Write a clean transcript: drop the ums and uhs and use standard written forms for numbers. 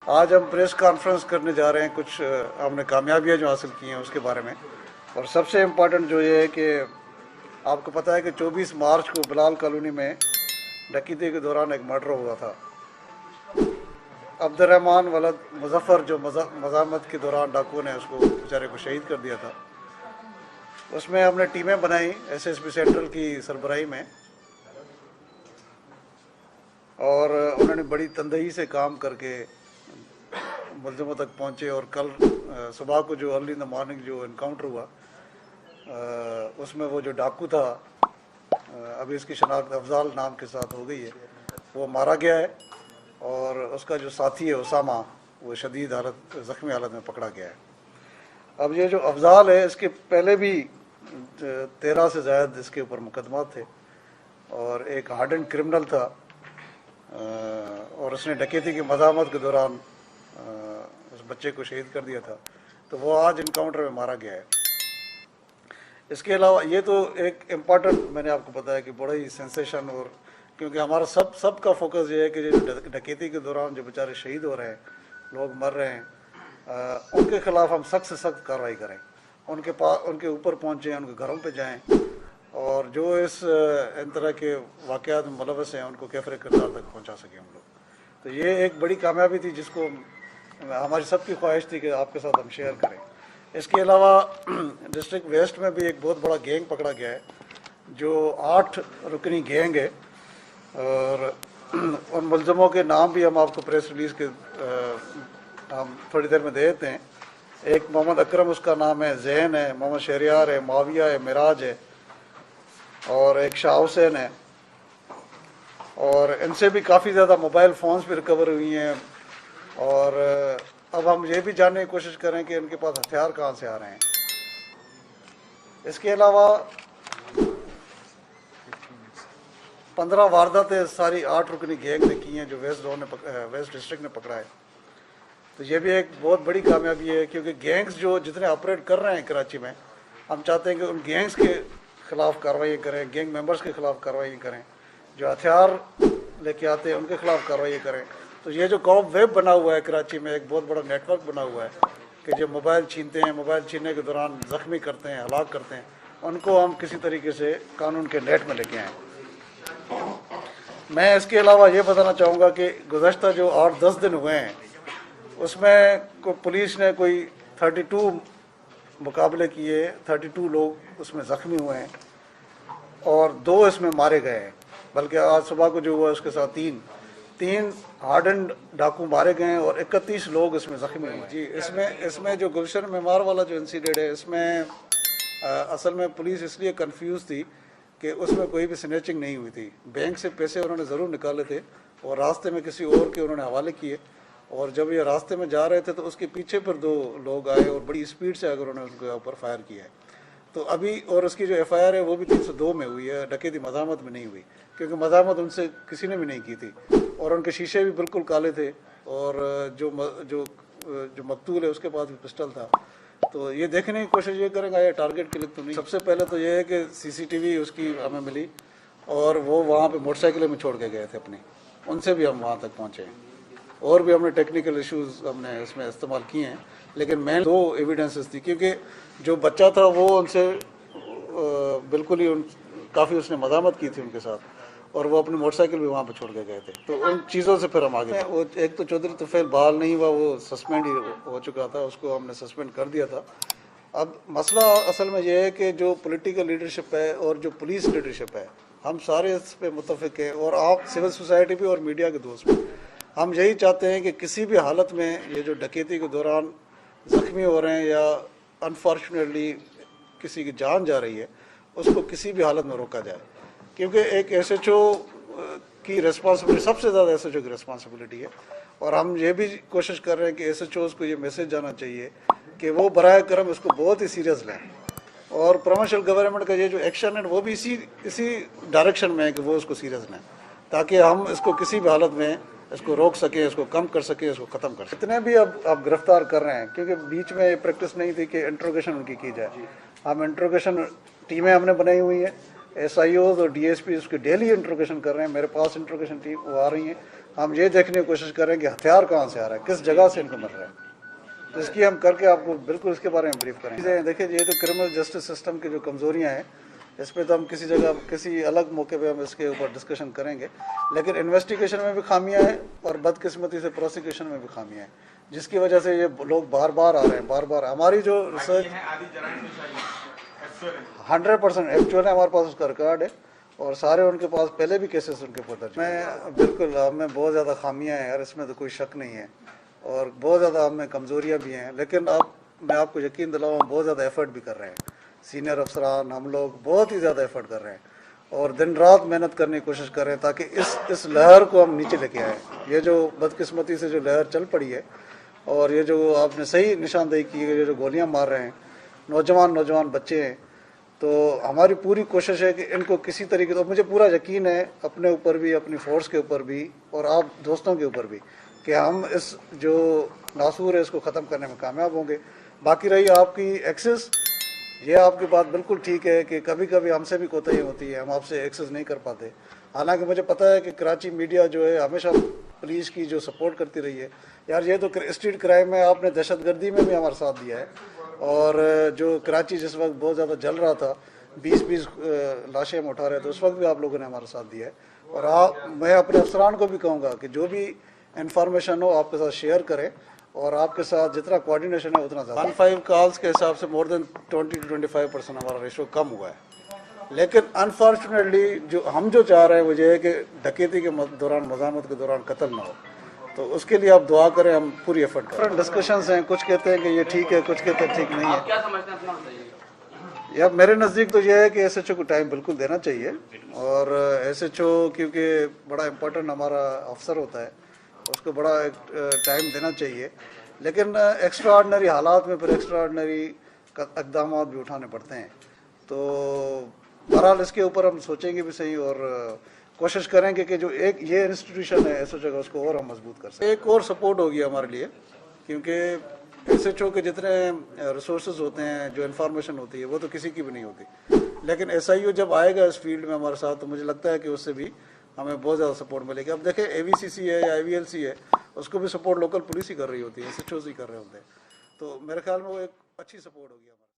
आज हम press conference करने जा रहे हैं, कुछ हमने कामयाबियां जो हासिल की हैं उसके बारे में। और सबसे इम्पोर्टेंट जो ये है कि आपको पता है कि 24 मार्च को बिलाल कॉलोनी में डकैती के दौरान एक मर्डर हुआ था। अब्दुर्रहमान वलद मुजफ्फर जो मज़ामत के दौरान डाकुओं ने उसको बेचारे को शहीद कर दिया था। उसमें हमने टीमें बनाई एसएसपी सेंट्रल की सरबराही में, और उन्होंने बड़ी तंदही से काम करके मुलजमों तक पहुँचे। और कल सुबह को जो अर्ली इन द मॉर्निंग जो इनकाउंटर हुआ, उसमें वो जो डाकू था, अभी इसकी शनाख्त अफजाल नाम के साथ हो गई है, वो मारा गया है। और उसका जो साथी है उसामा, वो शदीद हालत ज़ख्मी हालत में पकड़ा गया है। अब ये जो अफजाल है, इसके पहले भी 13 से ज़्यादा इसके ऊपर मुकदमा थे और एक हार्डन क्रिमिनल था, और उसने डकैती की मज़ामत के दौरान उस बच्चे को शहीद कर दिया था। तो वो आज इनकाउंटर में मारा गया है। इसके अलावा ये तो एक इम्पॉर्टेंट मैंने आपको बताया कि बड़ा ही सेंसेशन, और क्योंकि हमारा सब का फोकस ये है कि जो डकैती के दौरान जो बेचारे शहीद हो रहे हैं, लोग मर रहे हैं, उनके खिलाफ हम सख्त से सख्त कार्रवाई करें, उनके ऊपर पहुँचें, उनके घरों पे जाएं, और जो इन तरह के वाक़यात में मुलव्वस हैं उनको कैफरे किरदार तक पहुँचा सकें हम लोग। तो ये एक बड़ी कामयाबी थी जिसको हमारी सबकी ख्वाहिश थी कि आपके साथ हम शेयर करें। इसके अलावा डिस्ट्रिक्ट वेस्ट में भी एक बहुत बड़ा गैंग पकड़ा गया है, जो 8 रुकनी गैंग है, और उन मुलजमों के नाम भी हम आपको प्रेस रिलीज़ के हम थोड़ी देर में दे देते हैं। एक मोहम्मद अकरम उसका नाम है, जैन है, मोहम्मद शहरियार है, माविया है, मिराज है, और एक शाह हुसैन है। और इनसे भी काफ़ी ज़्यादा मोबाइल फ़ोन्स भी रिकवर हुई हैं। और अब हम ये भी जानने की कोशिश करें कि इनके पास हथियार कहाँ से आ रहे हैं। इसके अलावा 15 वारदातें सारी 8 रुकनी गैंग ने की हैं जो वेस्ट डिस्ट्रिक्ट ने पकड़ा है। तो ये भी एक बहुत बड़ी कामयाबी है, क्योंकि गैंग्स जो जितने ऑपरेट कर रहे हैं कराची में, हम चाहते हैं कि उन गैंग्स के ख़िलाफ़ कार्रवाई करें, गैंग मेंबर्स के ख़िलाफ़ कार्रवाई करें, जो हथियार लेके आते हैं उनके खिलाफ़ कार्रवाई करें। तो ये जो कॉम वेब बना हुआ है कराची में, एक बहुत बड़ा नेटवर्क बना हुआ है कि जो मोबाइल छीनते हैं, मोबाइल छीनने के दौरान ज़ख्मी करते हैं, हलाक करते हैं, उनको हम किसी तरीके से कानून के नेट में लेके आएँ। मैं इसके अलावा ये बताना चाहूँगा कि गुज़श्ता जो 8-10 दिन हुए हैं, उसमें पुलिस ने कोई 32 मुकाबले किए, 32 लोग उसमें ज़ख्मी हुए हैं और 2 इसमें मारे गए हैं। बल्कि आज सुबह को जो हुआ उसके साथ तीन हार्डन डाकू मारे गए हैं और 31 लोग इसमें ज़ख्मी हुए। जी, इसमें जो गुलशन मेमार वाला जो इंसिडेंट है, इसमें असल में पुलिस इसलिए कंफ्यूज थी कि उसमें कोई भी स्नैचिंग नहीं हुई थी। बैंक से पैसे उन्होंने ज़रूर निकाले थे और रास्ते में किसी और के उन्होंने हवाले किए, और जब ये रास्ते में जा रहे थे तो उसके पीछे पर 2 लोग आए और बड़ी स्पीड से अगर उन्होंने उनके ऊपर फायर किया है। तो अभी और उसकी जो FIR है वो भी 302 में हुई है, डकैती मज़ामत में नहीं हुई, क्योंकि मज़ामत उनसे किसी ने भी नहीं की थी और उनके शीशे भी बिल्कुल काले थे, और जो मकतूल है उसके पास भी पिस्टल था। तो ये देखने की कोशिश ये करेंगे ये टारगेट के लिए तो नहीं। सबसे पहले तो ये है कि CCTV उसकी हमें मिली और वो वहाँ पे मोटरसाइकिलें में छोड़ के गए थे अपनी, उनसे भी हम वहाँ तक पहुँचे हैं। और भी हमने टेक्निकल इश्यूज़ हमने इसमें इस्तेमाल किए हैं, लेकिन मेन 2 एविडेंसेस थी, क्योंकि जो बच्चा था वो उनसे बिल्कुल ही काफ़ी उसने मज़ामत की थी उनके साथ, और वो अपनी मोटरसाइकिल भी वहाँ पे छोड़ के गए थे। तो उन चीज़ों से फिर हम आगे वो एक तो चौधरी तुफैल बहाल नहीं हुआ, वो सस्पेंड ही हो चुका था, उसको हमने सस्पेंड कर दिया था। अब मसला असल में ये है कि जो पॉलिटिकल लीडरशिप है और जो पुलिस लीडरशिप है, हम सारे इस पर मुतफिक हैं, और आप सिविल सोसाइटी भी और मीडिया के दोस्त भी। हम यही चाहते हैं कि किसी भी हालत में ये जो डकैती के दौरान ज़ख्मी हो रहे हैं या अनफॉर्चुनेटली किसी की जान जा रही है, उसको किसी भी हालत में रोका जाए, क्योंकि एक SHO की रिस्पॉन्सिबिलिटी सबसे ज़्यादा SHO की रिस्पॉन्सिबिलिटी है। और हम ये भी कोशिश कर रहे हैं कि SHOs को ये मैसेज जाना चाहिए कि वो बराए करम इसको बहुत ही सीरियस लें, और प्रोविंशियल गवर्नमेंट का ये जो एक्शन है वो भी इसी डायरेक्शन में है कि वो उसको सीरियस लें, ताकि हम इसको किसी भी हालत में इसको रोक सकें, इसको कम कर सकें, इसको ख़त्म कर सकें। इतने भी अब आप गिरफ्तार कर रहे हैं, क्योंकि बीच में ये प्रैक्टिस नहीं थी कि इंट्रोगेशन उनकी की जाए। हम इंट्रोगेशन टीमें हमने बनाई हुई हैं, SIOs और DSP उसकी डेली इंट्रोगेशन कर रहे हैं। मेरे पास इंट्रोगेशन टीम वो आ रही हैं, हम ये देखने की कोशिश करें कि हथियार कहाँ से आ रहा है, किस जगह से इनको मिल रहा है, तो इसकी हम करके आपको बिल्कुल इसके बारे में ब्रीफ करेंगे। देखिए, ये तो क्रिमिनल जस्टिस सिस्टम की जो कमज़ोरियाँ हैं, इस पर तो हम किसी जगह किसी अलग मौके पे हम इसके ऊपर डिस्कशन करेंगे, लेकिन इन्वेस्टिगेशन में भी खामियां हैं और बदकिस्मती से प्रोसिक्यूशन में भी खामियां हैं, जिसकी वजह से ये लोग बार बार आ रहे हैं। बार बार हमारी जो रिसर्च 100% एक्चुअल है, हमारे पास उसका रिकॉर्ड है और सारे उनके पास पहले भी केसेस उनके ऊपर दर्ज। मैं बिल्कुल, हमें बहुत ज़्यादा खामियाँ हैं यार, इसमें तो कोई शक नहीं है, और बहुत ज़्यादा हमें कमज़ोरियाँ भी हैं, लेकिन अब मैं आपको यकीन दिलाऊँ, बहुत ज़्यादा एफर्ट भी कर रहे हैं। सीनियर अफसरान, हम लोग बहुत ही ज़्यादा एफर्ट कर रहे हैं और दिन रात मेहनत करने की कोशिश कर रहे हैं ताकि इस लहर को हम नीचे लेके आएँ। ये जो बदकिस्मती से जो लहर चल पड़ी है और ये जो आपने सही निशानदेही की है, ये जो गोलियां मार रहे हैं नौजवान बच्चे हैं, तो हमारी पूरी कोशिश है कि इनको किसी तरीके से, मुझे पूरा यकीन है अपने ऊपर भी, अपनी फोर्स के ऊपर भी और आप दोस्तों के ऊपर भी, कि हम इस जो नासूर है इसको ख़त्म करने में कामयाब होंगे। बाकी रही आपकी एक्सेस, ये आपकी बात बिल्कुल ठीक है कि कभी कभी हमसे भी कोताही होती है, हम आपसे एक्सेस नहीं कर पाते। हालांकि मुझे पता है कि कराची मीडिया जो है हमेशा पुलिस की जो सपोर्ट करती रही है। यार, ये तो स्ट्रीट क्राइम में आपने दहशतगर्दी में भी हमारा साथ दिया है, और जो कराची जिस वक्त बहुत ज़्यादा जल रहा था, 20-20 लाशें हम उठा रहे थे, उस वक्त भी आप लोगों ने हमारा साथ दिया है। और मैं अपने अफसरान को भी कहूँगा कि जो भी इंफॉर्मेशन हो आपके साथ शेयर करें, और आपके साथ जितना कोऑर्डिनेशन है उतना ज़्यादा। 15 कॉल्स के हिसाब से मोर देन 20 to 25% हमारा रेशो कम हुआ है, लेकिन अनफॉर्चुनेटली जो चाह रहे हैं वो ये है कि डकैती के दौरान, मज़ामत के दौरान कत्ल ना हो, तो उसके लिए आप दुआ करें, हम पूरी एफर्ट करें। डिस्कशंस हैं, कुछ कहते हैं कि ये ठीक है, कुछ कहते हैं ठीक नहीं है। क्या समझते हैं अपना? या मेरे नज़दीक तो यह है कि SHO को टाइम बिल्कुल देना चाहिए, और SHO क्योंकि बड़ा इम्पोर्टेंट हमारा अफसर होता है, उसको बड़ा टाइम देना चाहिए, लेकिन एक्स्ट्रा ऑर्डनरी हालात में फिर एक्स्ट्रा ऑर्डनरी इक़दाम भी उठाने पड़ते हैं। तो बहरहाल इसके ऊपर हम सोचेंगे भी सही, और कोशिश करेंगे कि जो एक ये इंस्टीट्यूशन है SHO का, उसको और हम मजबूत कर सकें। एक और सपोर्ट होगी हमारे लिए, क्योंकि SHO के जितने रिसोर्सेज होते हैं, जो इन्फॉर्मेशन होती है, वो तो किसी की भी नहीं होती, लेकिन SIO जब आएगा इस फील्ड में हमारे साथ, तो मुझे लगता है कि उससे भी हमें बहुत ज़्यादा सपोर्ट मिलेगी। अब देखें, AVCC है या IVLC है, उसको भी सपोर्ट लोकल पुलिस ही कर रही होती है, SHOs ही कर रहे होते हैं, तो मेरे ख्याल में वो एक अच्छी सपोर्ट होगी हमारी।